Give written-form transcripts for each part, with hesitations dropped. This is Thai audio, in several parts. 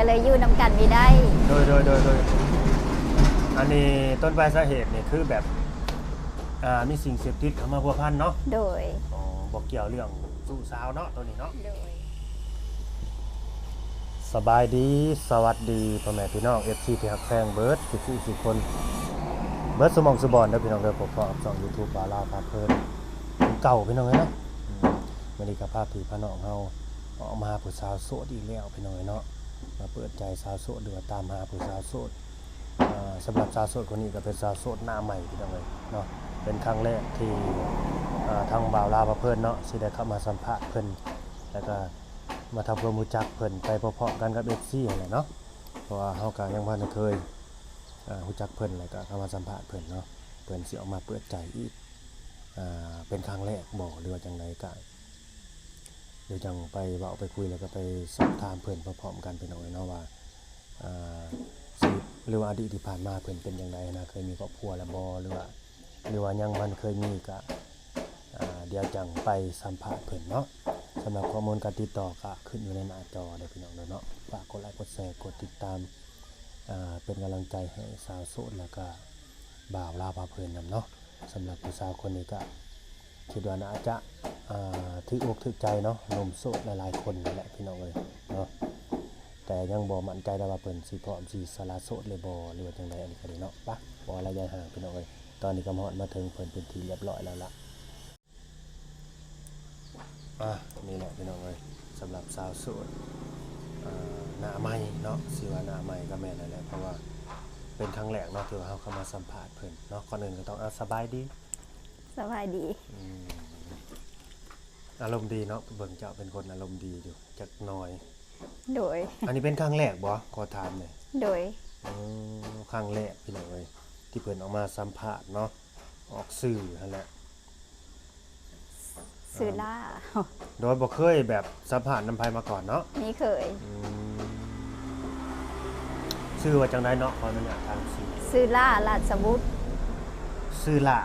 ก็เลยอยู่นำกันไม่ได้โดยอันนี้ต้นปลายสาเหตุนี่คือแบบมีสิ่งเสพติดเข้ามาพัวพันเนาะโดยอ๋อบอกเกี่ยวเรื่องสู้สาวเนาะตัวนี้เนาะโดยสบายดีสวัสดีพ่อแม่พี่น้อง FC ที่ฮักแพงเบิร์ดทุกคนเบิร์ดสมองสบอนเด้อพี่น้องเด้อผมก็ช่อง YouTube บาลาพาเพลินเก่าพี่น้องเอ้ยเนาะวันนี้ก็ภาพที่พี่น้องเฮาออกมาหาผู้สาวโสดอีกแล้วพี่น้องเอ้ยเนาะมาเปิดใจสาวโสดหรือว่าตามหาผู้สาวโสดสำหรับสาวโสดคนนี้ก็เป็นสาวโสดหน้าใหม่พี่น้องเอ้ยเนาะเป็นครั้งแรกที่ทางบ่าวลาวพาเพลินเนาะสิได้เข้ามาสัมภาษณ์เพิ่นแล้วก็มาทำความรู้จักเพิ่นไปพร้อมๆกันกับ FC นั่นแหละเนาะเพราะว่าเฮาก็ยังบ่ได้เคยรู้จักเพิ่นแล้วก็เข้ามาสัมภาษณ์เพิ่นเนาะเพิ่นสิออกมาเปิดใจอีกเป็นครั้งแรกบ่หรือว่าจังไดก็เดี๋ยวจังไปเว้าไปคุยแล้วก็ไปสอบถามเพิ่นพร้อมๆกันพี่น้องเนาะว่าชีวิตหรือว่าอดีตที่ผ่านมาเพิ่นเป็นจังไดนะเคยมีครอบครัวแล้วบ่หรือว่ายังบ่เคยมีก็เดี๋ยวจังไปสัมภาษณ์เพิ่นเนาะสำหรับข้อมูลการติดต่อก็ขึ้นอยู่ในหน้าจอเด้อพี่น้องเนาะฝากกดไลค์กดแชร์กดติดตามเป็นกำลังใจให้สาวโสดแล้วก็บ่าวลาวพาเพลินนำเนาะสำหรับผู้สาวคนนี้ก็คิดว่าน่าจะถึกอกถึกใจเนาะหนุ่มโสดหลายๆคนนั่นแหละพี่น้องเอ้ยเนาะแต่ยังบ่มั่นใจได้ว่าเพิ่นสิพร้อมสิสละโสดเลยบ่หรือว่าจังไดอันนี้ก็ได้เนาะปะบ่ระยะห่างพี่น้องเอ้ยตอนนี้ก็ฮอดมาถึงเพิ่นเป็นที่เรียบร้อยแล้วล่ะนี่แหละพี่น้องเอ้ยสำหรับสาวโสดหน้าใหม่เนาะสิว่าหน้าใหม่ก็แม่นนั่นแหละเพราะว่าเป็นครั้งแรกเนาะที่ว่าเฮาเข้ามาสัมภาษณ์เพิ่นเนาะก่อนอื่นก็ต้องสบายดีสบายดีอารมณ์ดีเนาะเบิ่งเจ้าเป็นคนอารมณ์ดีอยู่จักหน่อยโดยอันนี้เป็นครั้งแรกบ่ขอถามหน่อยโดยครั้งแรกพี่น้องเอ้ยที่เพิ่นออกมาสัมภาษณ์เนาะออกสื่อนั่นแหละซื้อล่าโดยบ่เคยแบบสัมภาษณ์นำไผมาก่อนเนาะนี่เคยชื่อว่าจังไดเนาะขออนุญาตถามซื้อล่าราชบุตรชื่อหลา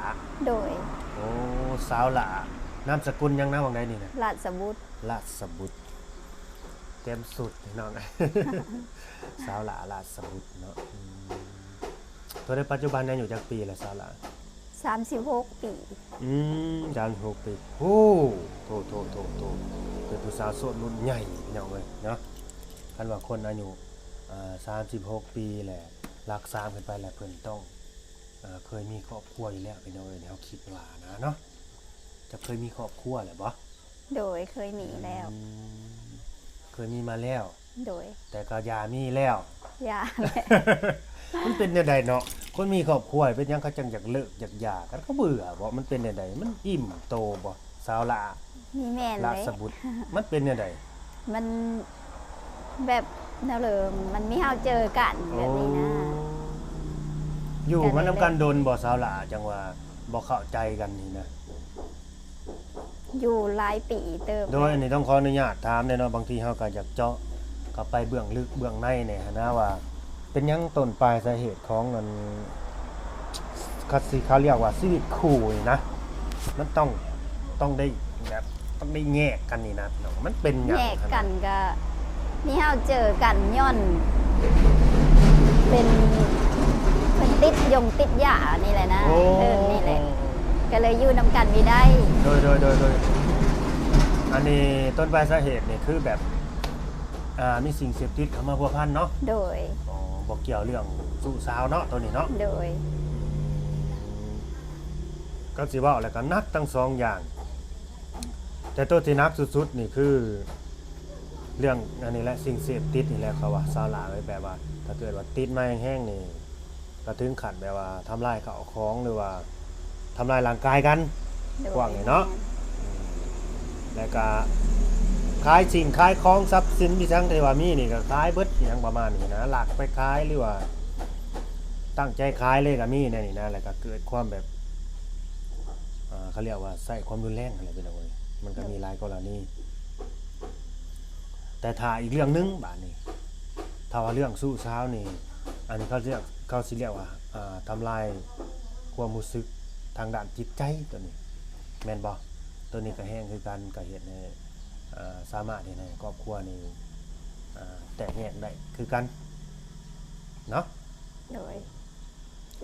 โดยโอ้สาวหลานามสกุลยังนะว่าไดนี่นะราชบุตรราชบุตรเต็มสุดพี่น้อง สาวหลาราชบุตรเนาะตัวในปัจจุบันเนี่ยอยู่จักปีแล้วสาวหลา36 ปี36 ปีโอ้โตเป็นผู้สาวโสดรุ่นใหญ่พี่น้องเอ้ยเนาะคันว่าคนอายุ36 ปีแหละรัก3ขึ้นไปแล้วเพิ่นต้องเคยมีครอบครัวอยู่แล้วพี่น้องเอ้ยเฮาคิดว่านะเนาะจะเคยมีครอบครัวแล้วบ่โดยเคยมีแล้วเคยมีมาแล้วโดยแต่ก็ยามีแล้วยา มันเป็นจังไดเนาะคนมีครอบครัวเป็นหยังเขาจังอยากเลิกอยากหย่ากันเขาเบื่อบ่มันเป็นจังไดมันอิ่มโตบ่สาวหลามีแม่นเลยราชบุตรมันเป็นจังไดมันแบบแนวเดิมมันมีเฮาเจอกันแบบนี้นะอยู่มันนำกันโดนบ่สาวหลาจังว่าบ่เข้าใจกันนี่นะอยู่หลายปีเติบโดยอันนี้ต้องขออนุญาตถามเนาะบางทีเฮาก็อยากเจาะเข้าไปเบื้องลึกเบื้องในเนี่ยนะว่าเป็นหยังต้นปลายสาเหตุของมันเขาเรียกว่าชีวิตคู่นี่นะมันต้องได้แบบต้องได้แยกกันนี่นะมันเป็นหยังแยกกันก็นี่เฮาเจอกันย้อนเป็นติดติดยานี่แหละนะนี่แหละก็เลยอยู่นำกันไม่ได้โดยอันนี้ต้นปลายสาเหตุนี่คือแบบมีสิ่งเสพติดเข้ามาพัวพันเนาะโดยบอกเกี่ยวเรื่องสู้สาวเนาะตัวนี้เนาะโดยก็สิว่าแล้วก็นักทั้ง2อย่างแต่ตัวที่นักสุดๆนี่คือเรื่องอันนี้แหละสิ่งเสพติดนี่แหละเขาว่าสาวหลาไว้แบบว่าถ้าเกิดว่าติดมาแห้งๆนี่ก็ถึงขั้นแบบว่าทำลายข้าวของหรือว่าทำลายร่างกายกันกว้างเนาะแล้วก็ขายสิ่งขายของทรัพย์สินที่ทั้งที่ว่ามีนี่ก็ขายเบิดอย่างประมาณนี้นะหลักไปขายหรือว่าตั้งใจขายเลยก็มีนี่นะแล้วก็เกิดความแบบเขาเรียกว่าใส่ความรุนแรงอะไรไปเลยมันก็มีหลายกรณีแต่ถ้าอีกเรื่องนึงบาดนี้ถ้าว่าเรื่องสู้สาวนี่อันนี้เขาสิเรียกว่าทำลายความรู้สึกทางด้านจิตใจตัวนี้แม่นบ่ตัวนี้ก็แห้งคือกันก็เฮ็ดให้สามารถเฮ็ดให้ครอบครัวนี่ แตกแยกได้คือกันเนาะ โดย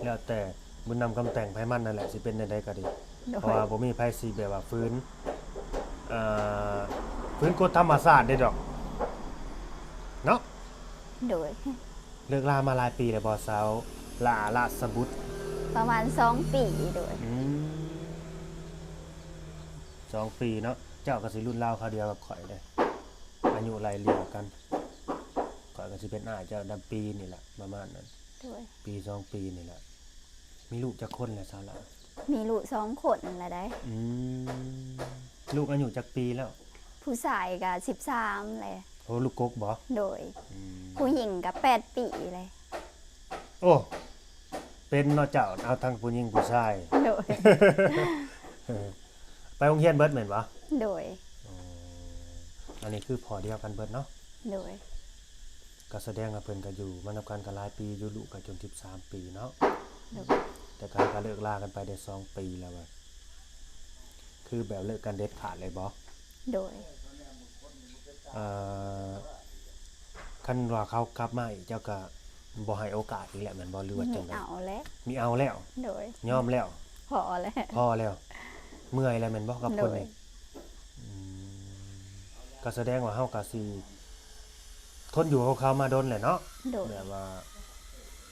แล้วแต่บุญนำกำแต่งไผมันนั่นแหละสิเป็นใดๆก็ดี โด เพราะ ย ว่าบ่มีไผสิแบบว่าฟื้นฟื้นกฎธรรมชาติได้ดอกเนาะ โดย เลิกลามาหลายปีแล้วบ่สาวลาราชบุตร ประมาณ2 ปีโดย 2 ปีเนาะเจ้าก็สิรุ่นราวคราวเดียวกับข่อยเลยอายุไล่เลี่ยกันข่อยก็สิเป็นอ้ายเจ้าดำปีนี่แหละประมาณนั้น โดย ปี2 ปีนี่แหละมีลูกจักคนแล้วสาวละ มีลูก2 คนละได้ ลูกอายุจักปีแล้ว ผู้ชายก็13เลย โอ้ลูกกกบ่ โดย อืม ผู้หญิงก็8 ปีเลย โอ้เป็นเนาะเจ้าเอาทั้งผู้หญิงผู้ชาย โดย ไปโรงเรียนเบิดแม่นบ่ โดย อันนี้คือพอเดียวกันเบิดเนาะ โดย ก็แสดงว่าเพิ่นก็อยู่มานำกันก็หลายปีอยู่ลูกก็จน13 ปีเนาะ โดย แต่ก็เลิกลากันไปได้2 ปีแล้วว่าคือแบบเลิกกันเด็ดขาดเลยบ่ โดย คันว่าเขากลับมาอีกเจ้าก็บ่ให้โอกาสอีกแหละแม่นบ่หรือว่าจังได๋ เอาแล้ว มีเอาแล้ว โดย ยอมแล้ว พอแล้ว พอแล้ว เมื่อยแล้วแม่นบ่กับคน โดย นี้ก็แสดงว่าเฮาก็สิทนอยู่กับเขามาดนแหละเนาะ โดย แบบว่า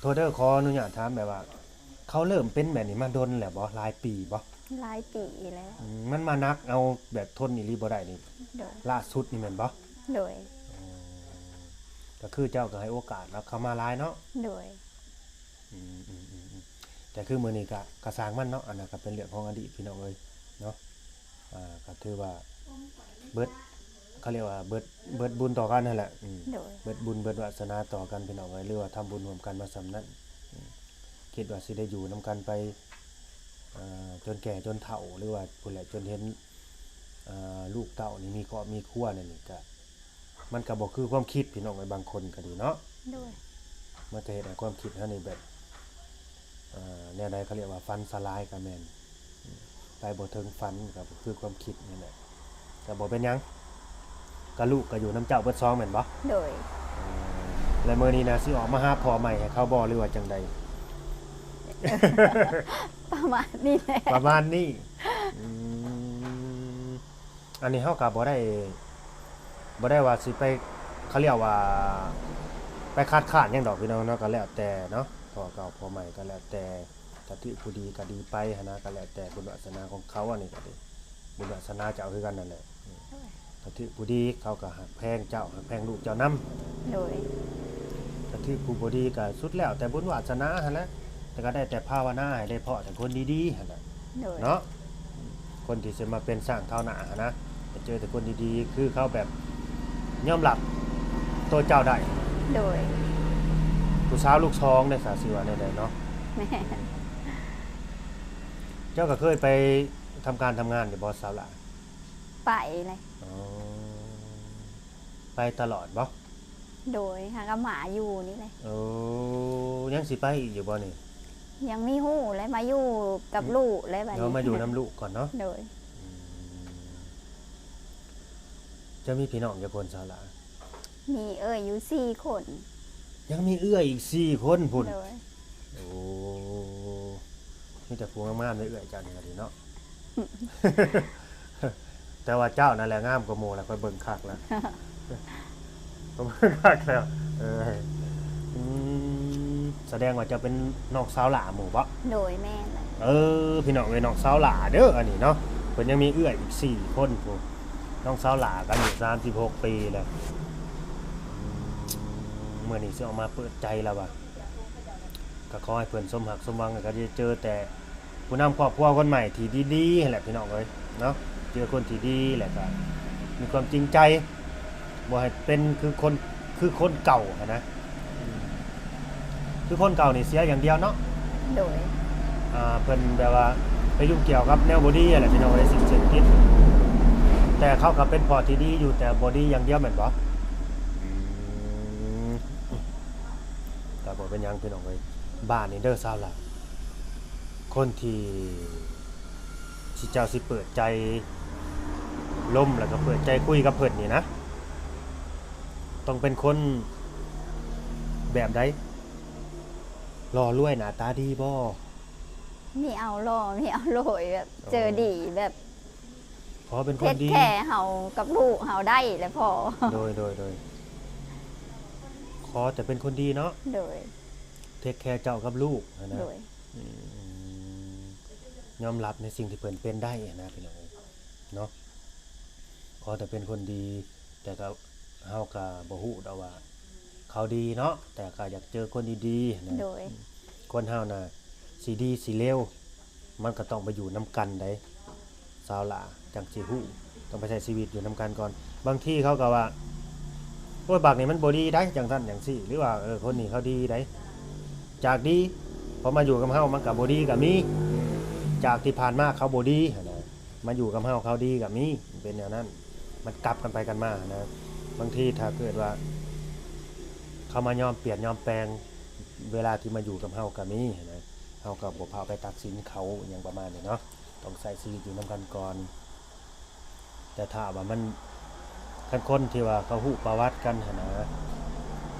โทษเด้อขออนุญาตถามแบบว่า เขาเริ่มเป็นแบบนี้มาดนแหละบ่หลายปีบ่ หลายปีแล้ว มันมานักเอาแบบทนอีหลีบ่ได้นี่ โดย ล่าสุดนี่แม่นบ่ โดย ก็คือเจ้าก็ให้โอกาสแล้วเขามาหลายเนาะ โดย แต่คือมื้อนี้ก็สร้างมันเนาะอันนั้นก็เป็นเรื่องของอดีตพี่น้องเอ้ยเนาะก็ถือว่าเบิดเขาเรียกว่าเบิดบุญต่อกันนั่นแหละ โดย เบิดบุญเบิดวาสนาต่อกันพี่น้องเอ้ยหรือว่าทำบุญร่วมกันมาสำนั้นคิดว่าสิได้อยู่นํกันไปจนแก่จนเฒ่าหรือว่าพุ่นแหละจนเห็นลูกเต้านี่มีครอบมีครัวนั่นนี่ก็มันก็บ่คือความคิดพี่น้องเอ้ยบางคนก็ดีเนาะ โดย มันก็เฮ็ดให้ความคิดเฮานี่แบบแนวใดเขาเรียกว่าฟันสลายก็แม่นไปบ่ถึงฝันก็คือความคิดนี่แหละก็บ่เป็นหยังก็ลูกก็อยู่นํเจ้าเบิดซองแม่นบ่ โดย แล้วมื้อนี้นะสิออกมาหาพ่อใหม่ให้เขาบ่หรือว่าจังใด ประมาณนี้แหละ ประมาณนี้อันนี้เฮาก็บ่ได้ว่าสิไปเขาเรียกว่าไปคาดคานหยังดอกพี่น้องเนาะก็แล้วแต่เนาะพ่อเก่าพ่อใหม่ก็แล้วแต่ถ้าที่ผู้ดีก็ดีไปหันนะก็แล้วแต่บุญวาสนาของเขาอันนี้ก็ดีบุญวาสนาเจ้าคือกันนั่นแหละถ้าที่ผู้ดีเขาก็หักแพงเจ้าหักแพงลูกเจ้านำ โดย ถ้าที่ผู้บ่ดีก็สุดแล้วแต่บุญวาสนาหั่นแหละแต่ก็ได้แต่ภาวนาให้ได้เพาะแต่คนดีๆหั่นน่ะ โดย เนาะคนที่จะมาเป็นสร้างเท่าหน้านะจะเจอแต่คนดีๆคือเขาแบบยอมรับตัวเจ้าได้ โดย ผู้สาวลูกช้องได้สาสิว่าได้เนาะ แม่ เจ้าก็เคยไปทำการทำงานอยู่บ่สาวหล่ะ ไปเลย อ๋อไปตลอดบ่ โดยหากบหมาอยู่นี่เลย โอ้ยังสิไปอีกอยู่บ่นี่ ยังมีหู้เลยมาอยู่กับลูกเลยแบบ เดี๋ยว นี้ มาอยู่น้ำลูกก่อนเนาะ โดย จะมีพี่น้องกี่คนสาวหล่ะ มีอยู่4 คน ยังมีเอื้อยอีก4 คนพุ่น โดย โอ้มีแต่ผู้งามๆเลยเอื้อยเจ้านี่ก็ดีเนาะ แต่ว่าเจ้านั่นแหละงามกว่าหมู่แล้วค่อยเบิ่งคักแล้ว ก็เบิ่งคักแล้วแสดงว่าจะเป็นน้องสาวหล่าหมู่บ่ โดยแม่เลย พี่น้องเอ้ยน้องสาวหล่าเด้ออันนี้เนาะเพิ่นยังมีเอื้อยอีก4 คนพุ่นน้องสาวหล่าก็อายุ36 ปีแล้วมื้อนี้สิออกมาเปิดใจแล้วว่ะก็ขอให้เพิ่นสมหักสมหวังก็จะเจอแต่ผู้นำครอบครัวคนใหม่ที่ดีๆนั่นแหละพี่น้องเอ้ยเนาะเจอคนที่ดีแหละก็มีความจริงใจบ่ให้เป็นคือคนเก่าหั้นนะคือคนเก่านี่เสียอย่างเดียวเนาะ โดย เพิ่นแบบว่าไปยุ่งเกี่ยวกับแนวบอดี้อะไรพี่น้องไอ้สิ่งเสพติดแต่เขาก็เป็นพอที่ดีอยู่แต่บอดี้อย่างเดียวแม่นบ่แต่บ่เป็นหยังพี่น้องเอ้ยบ้านนี่เด้อซาวล่ะคนที่เจ้าสิเปิดใจล่มแล้วก็เปิดใจคุยกับเพิ่นนี่นะ ต้องเป็นคนแบบใดหล่อรวยหน้าตาดีบ่ มีเอาล่อมีเอาโรยแบบ เจอดีแบบ ขอเป็นค เท็ น ด ดี แค่เฮากับลูกเฮาได้แล้วพอ โดยขอแต่เป็นคนดีเนาะ โดย เทคแคร์เจ้ากับลูกนะ โดย อืมยอมรับในสิ่งที่เพิ่นเป็นได้นะพี่น้องเนาะขอแต่เป็นคนดี แต่ก็เฮาก็บ่ฮู้ดอกว่า เขาดีเนาะแต่ก็อยากเจอคนดีๆนะ โดย คนเฮาน่ะสิดีสิเลวมันก็ต้องไปอยู่นํกันได้สาวหล่าจังสิฮู้ต้องไปใช้ชีวิตอยู่นํกันก่อน บางทีเขาก็ว่าโอ้ยบักนี่มันบ่ดีได้จังซั่นจังซี่หรือว่าคนนี้เขาดีได้จากดีพอมาอยู่กับเฮามันก็บ่ดีก็มีจากที่ผ่านมาเขาบ่ดีหั้นนะมาอยู่กับเฮาเขาดีก็มีมันเป็นแนวนั้น มันกลับกันไปกันมานะบางทีถ้าเกิดว่า เขามายอมเปลี่ยนยอมแปลงเวลาที่มาอยู่กับเฮาก็มีนะเฮาก็บ่พาไปตัดสินเขาอย่างประมาณนี้เนาะต้องใส่ชีวิตอยู่นํกันก่อนแต่ถ้าว่ามันคันคนที่ว่าเขาฮู้ประวัติกันหั่นนะ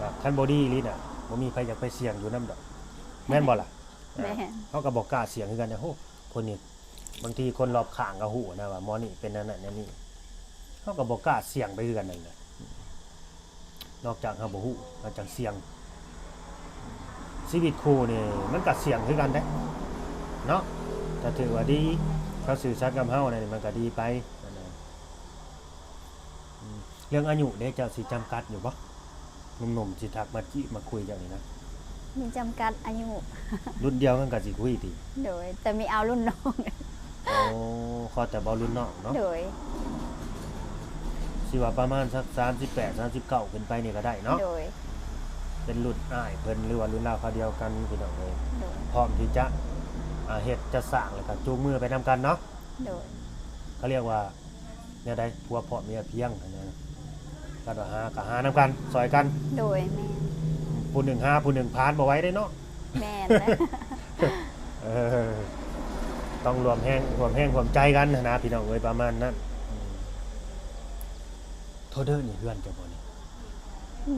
ว่าคันบ่ดีอีหลีน่ะบ่มีใครอยากไปเสี่ยงอยู่นำดอกแม่นบ่ล่ะ แม่น เฮาก็บ่กล้าเสี่ยงคือกันนะโหคนนี้บางทีคนรอบข้างก็ฮู้นะว่าหมอนี่เป็นนั่นนั่นนี่เฮาก็บ่กล้าเสี่ยงไปคือกันนั่นแหละนอกจากเฮาบ่ฮู้นอกจากเสี่ยง ชีวิตคู่นี่มันก็เสี่ยงคือกันเด้เนาะแต่ถือว่าดีเขาสื่อสารกับเฮานี่มันก็ดีไปนั่นน่ะเรื่องอายุเด้เจ้าสิจำกัดอยู่บ่หนุ่มๆสิทักมาจิมาคุยเจ้านี่นะ มีจำกัดอายุ รุ่นเดียวกันก็สิคุยติ โดย แต่มีเอารุ่นน้อง โอ้ขอแต่บ่รุ่นน้องเนาะ โดย สิว่าประมาณสัก38 39ขึ้นไปนี่ก็ได้เนาะ โดย เป็นรุ่นอ้ายเพิ่นหรือว่ารุ่นราวคราวเดียวกันพี่น้องเอ้ย โดย พร้อมที่จะเฮ็ดจะสร้างแล้วก็จูงมือไปนำกันเนาะ โดย เขาเรียกว่าเนี่ยได้ผัวเพาะเมียเพียงนะกันว่าหาก็หานำกันซอยกัน โดยแม่น ผู้หนึ่งหาผู้หนึ่งพานบ่ไหว้ได้เนาะ แม่นและ เออต้องรวมแห้งรวมใจกันนะพี่น้องเอ้ยประมาณนั้นโทษเด้อนี่เพื่อนเจ้าบ่นี่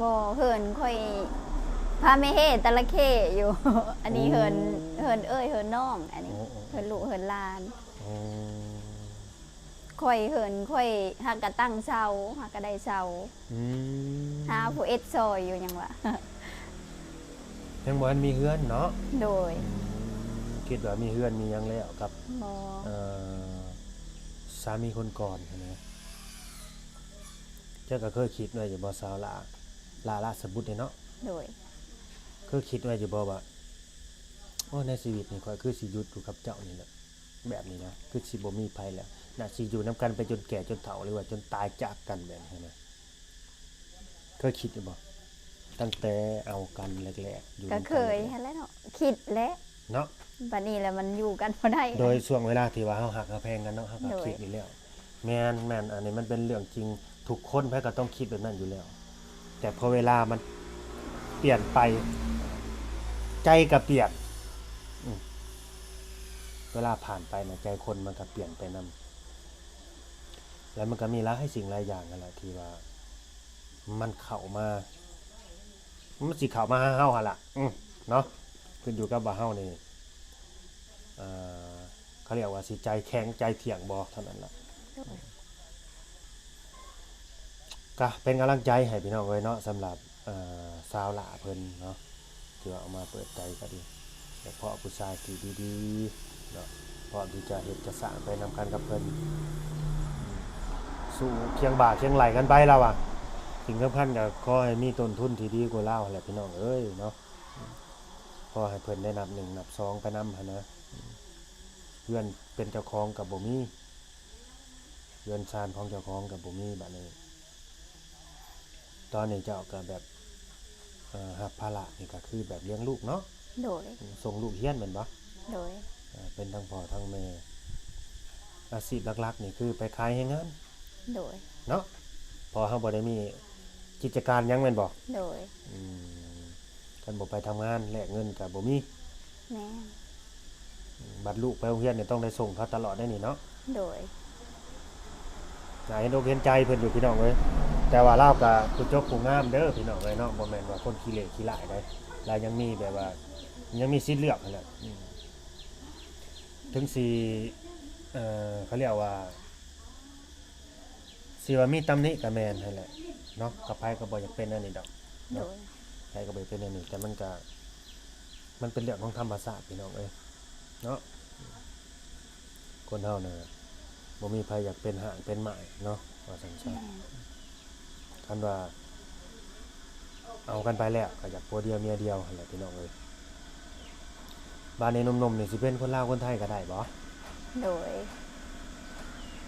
บ่เฮินค่อยพาไม่เฮตะละเข้อยู่ อันนี้เฮินเอ้ยเฮินน้อง อันนี้เฮินลูกเฮินหลาน โอ้ ค่อยเฮินค่อยหากกะตั้งเสาหากกะได้เสา อืม หาผู้เอ็ดซอยอยู่หยังวะ ยังบ่ทันมีเฮือนเนาะ โดย คิดว่ามีเฮือนมีหยังแล้วกับ บ่ เอ่อสามีคนก่อนนะเจ้าก็เคยคิดไว้อยู่บ่สาวลาสบุตรนี่เนาะ โดย เคยคิดไว้อยู่บ่ว่าโอ้ในชีวิตนี่ข้อยคือสิหยุดอยู่กับเจ้านี่แหละแบบนี้นะคือสิบ่มีไผแล้วน่าสิอยู่นํกันไปจนแก่จนเฒ่าหรือว่าจนตายจากกันแบบนี้นะเคยคิดอยู่บ่ตั้งแต่เอากันแรกๆอยู่ ก็ นำ เคยหั่นแหล้วเนาะคิดและ เนาะ บัดนี้แหละมันอยู่กันบ่ได้ โดยช่วงเวลาที่ว่าเฮาหักเฮาแพงกันเนาะเฮาก็ โดย คิดอยู่แล้วแม่นอันนี้มันเป็นเรื่องจริงทุกคนไผก็ต้องคิดแบบนั้นอยู่แล้ว แต่พอเวลามันเปลี่ยนไป ใจก็เปลี่ยนเวลาผ่านไปนะใจคนมันก็เปลี่ยนไปนำแล้วมันก็มีหลายสิ่งหลายอย่างนั่นแหละที่ว่า มันเข้ามามันสิเข้ามาหาเฮาหั่นล่ะเนาะขึ้นอยู่กับว่าเฮานี่เขาเรียกว่าสิใจแข็งใจเถียงบ่เท่านั้นล่ะก็เป็นกำลังใจให้พี่น้องเอ้ยเนาะสำหรับสาวหล่าเพิ่นเนาะที่ว่าเอามาเปิดใจก็ดีแต่เพราะผู้ชายที่ดีๆเนาะพร้อมที่จะเฮ็ดจะสร้างไปนำกันกับเพิ่นสู้เคียงบ่าเคียงไหลกันไปแล้วอ่ะสิ่งสำคัญก็ขอให้มีต้นทุนที่ดีกว่าเราแหละพี่น้องเอ้ยเนาะขอให้เพิ่นได้นับ1นับ2ไปนำหั่นนะเพื่อนเป็นเจ้าของกับบ่มีเรือนชานของเจ้าของกับบ่มีบัดนี้ตอนนี้เจ้าก็แบบรับภาระนี่ก็คือแบบเลี้ยงลูกเนาะ โดย ส่งลูกเรียนแม่นบ่ โดย เป็นทั้งพ่อทั้งแม่อาชีพหลักๆนี่คือไปขายแรงงาน โดย เนาะพอเฮาบ่ได้มีกิจการหยังแม่นบ่ โดย คันบ่ไปทำงานแลกเงินก็บ่มี แม่ บัดลูกไปโรงเรียนนี่ต้องได้ส่งเขาตลอดได้นี่เนาะ โดย น่าเห็นอกเห็นใจเพิ่นอยู่พี่น้องเอ้ยแต่ แต่ว่าเราก็ผู้จบผู้งามเด้อพี่น้องเอ้ยเนาะบ่แม่นว่าคนขี้เหร่ขี้หลายได้แล้วยังมีแบบว่ายังมีสิทธิ์เลือกนั่นแหละถึงสิเขาเรียกว่าสิว่ามีตำหนิก็แม่นนั่นแหละเนาะกับไผก็บ่อยากเป็นอันนี้ดอก โดย ไผก็บ่อยากเป็นอันนี้แต่มันก็มันเป็นเรื่องของธรรมชาติพี่น้องเอ้ยเนาะคนเฮาน่ะบ่มีไผอยากเป็นห่างเป็นหมายเนาะว่าซั่นซะ แม่ คันว่าเอากันไปแล้วก็อยากผัวเดียวเมียเดียวหั่นแหละพี่น้องเอ้ยบ้านในหนุ่มๆนี่สิเป็นคนลาวคนไทยก็ได้บ่ โดย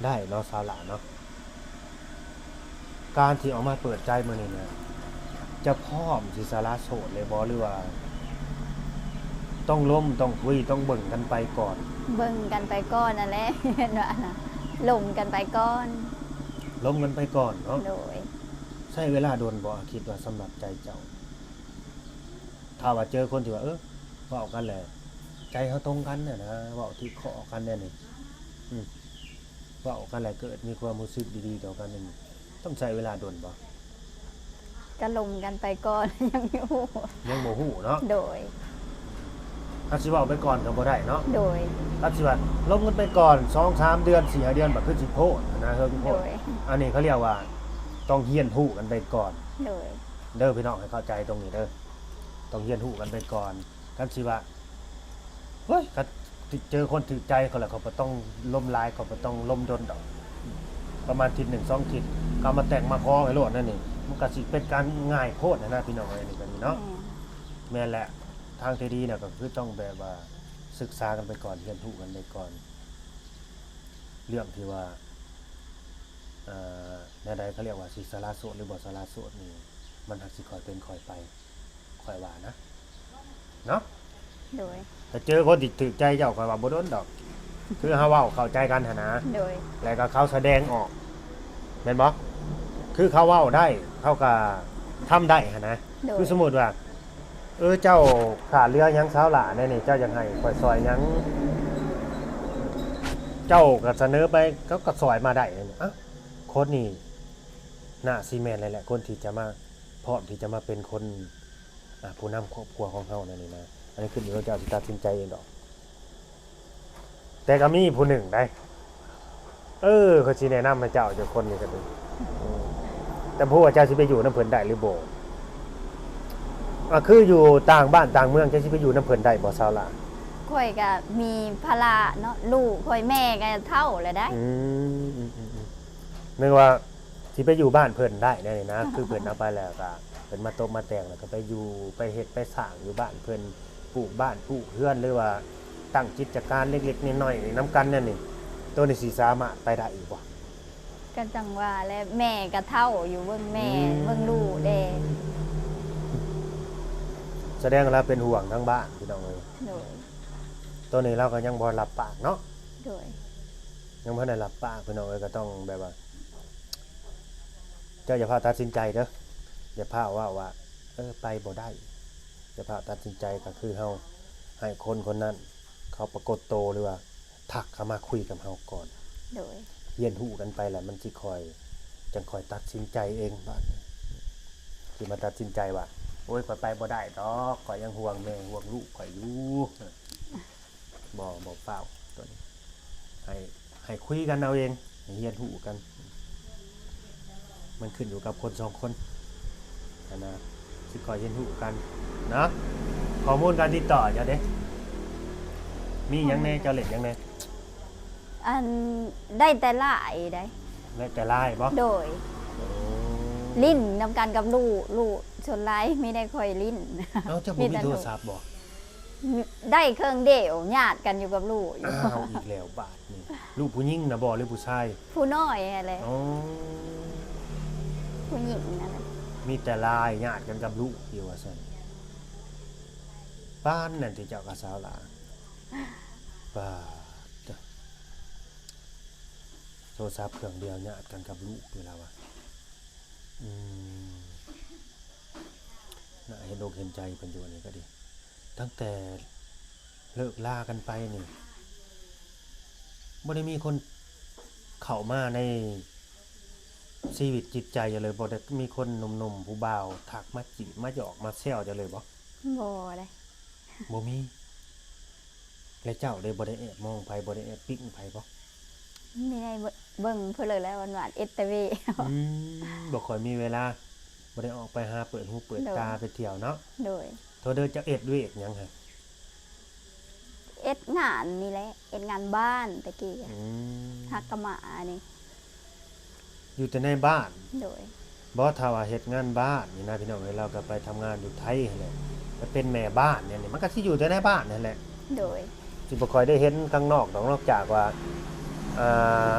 ได้เนาะสาวหลานเนาะการที่ออกมาเปิดใจมื้อนี้เนี่ยจะพร้อมสิสละโสดเลยบ่หรือว่าต้องล้มต้องคุยต้องเบิ่งกันไปก่อน เบิ่งกันไปก่อนนั่นแหละ เห็นว่าน่ะลงกันไปก่อน ล้มกันไปก่อนเนาะ โดย ใช้เวลาโดนบ่คิดว่าสำหรับใจเจ้าถ้าว่าเจอคนที่ว่าเว้ากันแหละใจเฮาตรงกันน่ะนะเว้าที่คอกันแน่นี่เว้ากันแหละเกิดมีความรู้สึกดีๆต่อกันนี่ต้องใช้เวลาโดนบ่ ก็ลงกันไปก่อน ยังอยู่ ยังบ่ฮู้เนาะ โดย ถ้าสิเว้าไปก่อนก็บ่ได้เนาะ โดย ถ้าสิว่าลงกันไปก่อน 2-3 เดือน 4-5 เดือนบัดคือสิโพดนะเฮิงโพ โด ด ย อันนี้เขาเรียกว่าต้องเฮียนฮู้กันไปก่อน โดย เด้อพี่น้องให้เข้าใจตรงนี้เด้อต้องเฮียนฮู้กันไปก่อนกันสิว่าเฮ้ยก็เจอคนถูกใจเขาแล้วเขาบ่ต้องล้มลายเขาบ่ต้องล้มดนดอก ประมาณทิศ1 2ทิศก็มาแต่งมาคอให้โลดนั่นนี่มันก็สิเป็นการง่ายโพดนะพี่น้องเอ้ยนี่ก็นี่เนาะ แม่นแหละทางที่ดีเนี่ยก็คือต้องแบบว่าศึกษากันไปก่อนเรียนรู้กันไปก่อน เรื่องที่ว่าในใดเขาเรียกว่าสิสาระโสดหรือบ่สาระโสดนี่มันหักสิค่อยเป็นค่อยไปค่อยว่านะเนาะ โดย ถ้าเจอคนที่ถูกใจเจ้าค่อยว่าบ่โดนดอก คือเฮาเว้าเข้าใจกันหั่นนะ โดย แล้วก็เขาแสดงออกแม่นบ่คือเขาเว้าได้เขาก็ทำได้หั่นนะ โดย คือสมมุติว่าเจ้าขาเรือหยังสาวหลาแน่นี่เจ้ายังให้ข่อยซอยหยังเจ้าก็เสนอไปเขาก็ซอยมาได้นั่นอ่ะคนนี่น่าซีแม่นเลยแหละคนที่จะมาพร้อมที่จะมาเป็นคนผู้นำครอบครัวของเฮานั่นนี่นะอันนี้ขึ้นอยู่กับเจ้าสิตัดสินใจเองดอกแต่ก็มีผู้หนึ่งได้เขาสิแนะนำให้เจ้าเจ้าคนนี้ก็เป็นแต่ผู้ว่าเจ้าสิไปอยู่นำเพิ่นได้หรือบ่คืออยู่ต่างบ้านต่างเมืองจะสิไปอยู่น้ำเพิ่นได้บ่สาวหล่ะ ข่อยก็มีภาระเนาะลูกข่อยแม่ก็เท่าเลยได้ นึกว่าสิไปอยู่บ้านเพิ่นได้แน่นี่นะ คือเพิ่นเอาไปแล้วก็เพิ่นมาตกมาแต่งแล้วก็ไปอยู่ไปเฮ็ดไปสร้างอยู่บ้านเพิ่นปลูกบ้านปลูกเรือนหรือว่าตั้งกิจการเล็กๆน้อยๆนำกันนั่นนี่ตัวนี้สิสามารถไปได้อีกบ่ ก็จังว่าและแม่ก็เท่าอยู่เบิ่งแม่เบิ่งลูกเด้ แสดงว่าเป็นห่วงทั้งบ้านพี่น้องเอ้ย โดย ตัวนี้เราก็ยังบ่รับปากเนาะ โดย ยังบ่ได้รับปากพี่น้องเอ้ยก็ต้องแบบว่าเจ้าอย่าพาตัดสินใจเด้ออย่าพาว่าไปบ่ได้อย่าพาตัดสินใจก็คือเฮาให้คนคนนั้นเขาปรากฏโตวหรือว่าทักเข้ามาคุยกับเฮาก่อน โดย เรียนรู้กันไปแหละมันสิค่อยจังค่อยตัดสินใจเองบัดนี้สิมาตัดสินใจว่าโอ้ยข่อยไปบ่ได้ดอกข่อยยังห่วงแม่ห่วงลูกข่อยอยู่บ่เฝ้าตัวนี้ให้คุยกันเอาเองให้เรียนรู้กัน มันขึ้นอยู่กับคนสองคนนะสิคอยเรียนรู้กันนะข้อมูลการติดต่ออย่าเด้มีหยังแน่เจ้าเล่นหยังแน่ อันได้แต่หลายได้ แล้วแต่ไลน์บ่ โดย โอ้ ลิ้นนำกันกับลูกชนไลฟ์ไม่ได้ค่อยลิ้น เอ้าเจ้าบ่มีโทรศัพท์บ่ ได้เครื่องเดียวญาติกันอยู่กับลูกอยู่ อ้าวอีกแล้วบาดนี่ลูกผู้หญิงนะบ่หรือผู้ชาย ผู้น้อยอะไร อ๋อ ผู้หญิงนั่นแหละ มีแต่ไลน์ญาติกันกับลูกอยู่ว่าซั่นบ้านนั่นที่เจ้ากับสาวหลาบ้าดโทรศัพท์เครื่องเดียวญาติกันกับลูกอยู่แล้วว่ะน่าเห็นอกเห็นใจเพิ่นอยู่นี่ก็ดีตั้งแต่เลิกลากันไปนี่บ่ได้มีคนเข้ามาใน ชีวิตจิตใจจะเลยบ่ได้มีคนหนุ่มๆผู้บ่าวทักมาจีบมาหยอกมาแซวจะเลยบ่ บ่ได้ บ่มีแล้วเจ้าได้บ่ได้แอบมองไผบ่ได้แอบปิ๊งไผบ่ ไม่ได้เบิ่งเพิ่นเลยแล้วหวานๆเอตเว บ่ค่อยมีเวลาบ่ได้ออกไปหาเปิดหูเปิดตาไปเที่ยวเนาะ โดย โทรเด้อจะเอ็ดเวกหยังฮะ เอ็ดงานนี่แหละเอ็ดงานบ้านตะกี้ ม ฮักกะหมานี่ อยู่แต่ในบ้าน โดย บ่ถ้าว่าเฮ็ดงานบ้านนี่นะพี่น้องเอ้ยเราก็ไปทำงานอยู่ไทยนั่นแหละไปเป็นแม่บ้านเนี่ยนี่มันก็สิอยู่แต่ในบ้านนั่นแหละ โดย สิบ่ค่อยได้เห็นข้างนอกนอกจากว่าอ่า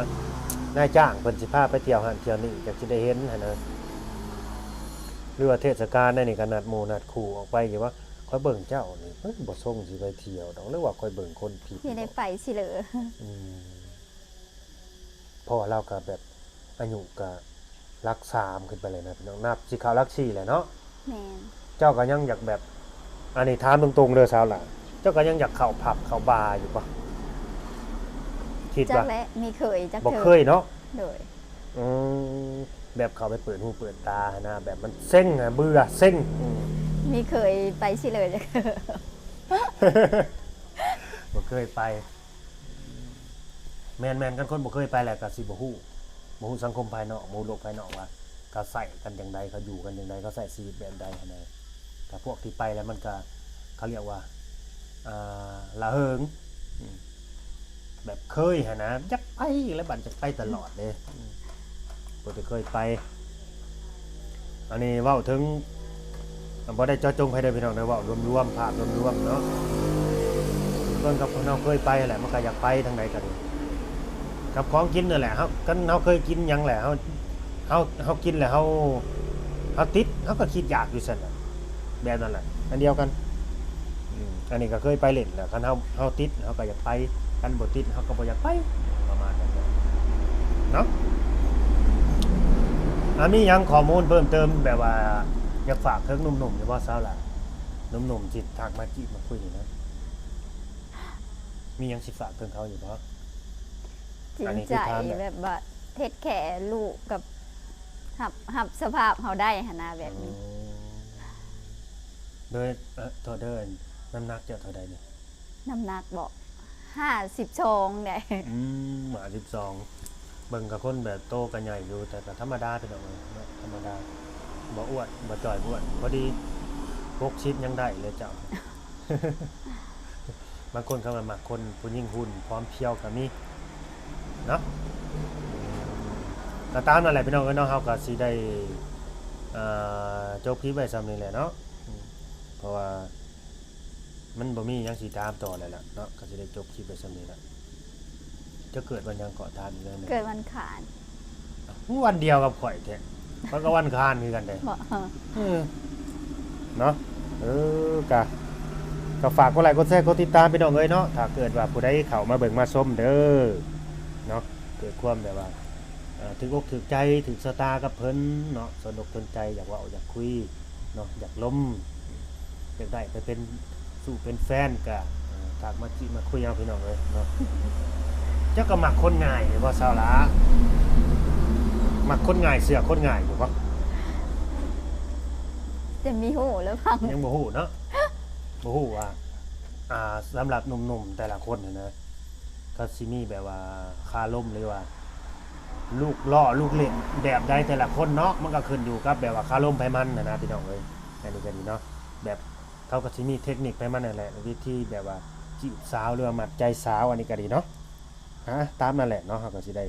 นายจ้างเพิ่นสิพาไปเที่ยวหันเที่ยวนี่ก็สิได้เห็นหั่นนะหรือว่าเทศกาลได้นี่ก็นัดหมู่นัดคู่ออกไปอยู่ว่าค่อยเบิ่งเจ้านี่เพิ่นบ่ส่งสิไปเที่ยวดอกหรือว่าค่อยเบิ่งคนผิด ที่ได้ไปสิเหลือ อืมเพราะว่าเราก็แบบอายุก็รัก3ขึ้นไปเลยนะพี่น้องนับสิเข้ารัก4แหละเนาะ แม่น เจ้าก็ยังอยากแบบอันนี้ถามตรงๆเด้อสาวหล่ะเจ้าก็ยังอยากเข้าผับเข้าบาร์อยู่ปะคิด จัก ว่า และมีเคยจัก บ่ เธอ เคยเนาะ โดย อืมแบบเข้าไปเปิดหูเปิดตานะแบบมันเซ็งอะเบื่อเซ็งอืม มีเคยไปสิเลยจักเธอ บ่เคยไปแม่นๆกันคนบ่เคยไปแหละก็สิบ่ฮู้สังคมภายนอกบ่ฮู้โลกภายนอกว่าเขาใส่กันจังใดเขาอยู่กันจังใดเขาใส่ชีวิตแบบใดหันนะแต่พวกที่ไปแล้วมันก็เขาเรียกว่าละเหิงอืมแบบเคยหั่นนะจักไปแล้วบัดจะไปตลอดเลยบ่ได้เคยไป อันนี้เว้าถึงบ่ได้เจาะจงให้ได้พี่น้องนะเว้ารวมๆภาพรวมๆเนาะเพิ่นกับเราเคยไปแหละมันก็อยากไปทางใดก็ดีกับของกินนั่นแหละเฮากันเฮาเคยกินหยังแหละเฮากินแล้วเฮาติดเฮาก็คิดอยากอยู่ซั่นน่ะแบบนั้นแหละอันเดียวกันอันนี้ก็เคยไปเล่นแหละคันเฮาติดเฮาก็อยากไปคันบ่ติดเฮาก็บ่อยากไปประมาณนั้นเนาะมีหยังข้อมูลเพิ่มเติมแบบว่าอยากฝากถึงหนุ่มๆหรือว่าสาวหล่ะหนุ่มๆสิทักมาจีบมาคุยนี่นะมีหยังสิฝากถึงเขาอยู่บ่ จริ อัน ง นี้คื ใจ อถามแบบ แบบว่าเทศแข่ลูกกับหับสภาพเขาได้หนนาแบบนี้ โดยโทษเด้อน้ำหนักเจ้าเท่าใดนี่ น้ำหนักบอก50ชองได้ หมา12เบิ่งกับคนแบบโตกันใหญ่อยู่แต่ก็ธรรมดาเป็นดอกเนาะธรรมดาบ่อ้วนบ่จ่อยบ่อ้วนพอดี6ชิ้นยังได้เลยเจ้า บางคนเขาก็มักคนผู้หญิงหุ่นพร้อมเพรียวก็มีเนาะก็ตามนั่นแหละพี่น้องเอ้ยเนาะเฮาก็สิได้จบคลิปไว้ซ้ำนี้แหละเนาะเพราะว่ามันบ่มีหยังสิตามต่อแล้วล่ะเนาะก็สิได้จบคลิปไว้ซ้ำนี้ละจะเกิดวันหยังเกาะทานอีกแล้วเนี่ย เกิดวันขาน วันเดียวกับข่อยแท้เพราะก็วันคานคือกันเด้ บอก เนาะก็ฝากกดไลค์กดแชร์กดติดตามพี่น้องเอ้ยเนาะถ้าเกิดว่าผู้ใดเข้ามาเบิ่งมาชมเด้อเนาะเกิดความแบบว่าถึกอกถึกใจถึกสตากับเพิ่นเนาะสนุกสนใจอยากเว้าอยากคุยเนาะอยากล้มอยากได้ไปเป็นสู่เป็นแฟนก็ฝากมาจีมาคุยเอาพี่น้องเอ้ยเนาะเจ้าก็มักคนง่ายบ่สาวหลามักคนง่ายเสือคนง่ายอยู่บ่ จะมีหูแล้วพัง ยังบ่ฮู้เนาะบ่ฮู้ว่าสำหรับหนุ่มๆแต่ละคนน่ะนะก็สิมีแบบว่าคาล่มหรือว่า ลูกล่อลูกเล่นแบบใดแต่ละคนเนาะมันก็ขึ้นอยู่กับแบบว่าคาล่มไผมันน่ะนะพี่น้องเอ้ยอันนี้ก็ดีเนาะแบบเขาก็สิมีเทคนิคไผมันนั่นแหละวิธีแบบว่าจีบสาวหรือว่ามัดใจสาวอันนี้ก็ดีเนาะตามนั่นแหละเนาะเขาก็สิได้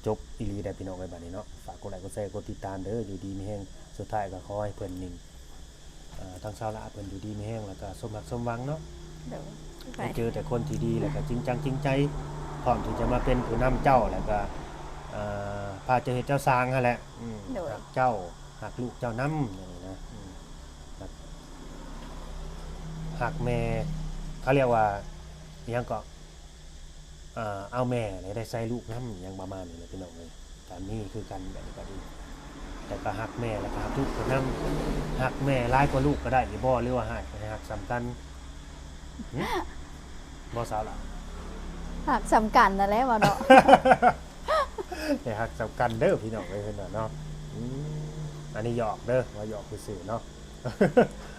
จบอีหลีได้พี่น้องเอ้ยบัดนี้เนาะฝากกดไลค์กดแชร์กดติดตามเด้ออยู่ดีมีแฮงสุดท้ายก็ขอให้เพิ่นนิ่งทางชาวละเพิ่นอยู่ดีมีแห้งแล้วก็สมรักสมหวังเนาะ เดี๋ยวไป ให้เจอแต่คนที่ดีแล้วก็จริงจังจริงใจพร้อมที่จะมาเป็นผู้นำเจ้าแล้วก็พาเจ้าเฮ็ดเจ้าสร้างหั่นแหละหักเจ้าหักลูกเจ้านำอย่างนี้นะหักแม่เขาเรียกว่าอิหยังก็เอาแม่ได้ใส่ลูกนำอย่างประมาณนี้นะพี่น้องเอ้ยการนี้คือกันแบบนี้ก็ดีแต่ก็หักแม่แล้วก็หักลูกก็นำหักแม่หลายกว่าลูกก็ได้หรือบ่หรือว่าหักสำคัญบ่สาวล่ะ หักสำคัญนั่นแหละว่าเนาะ ให้ฮักสำคัญเด้อพี่น้องเอ้ยเพิ่นว่าเนาะอืมอันนี้หยอกเด้อว่าหยอกซื่อๆเนาะ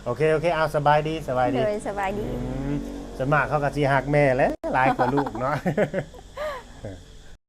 โอเคเอาสบายดี เลยสบายดี ส่วนมากเขาก็สิฮักแม่แหละหลายกว่าลูกเนาะ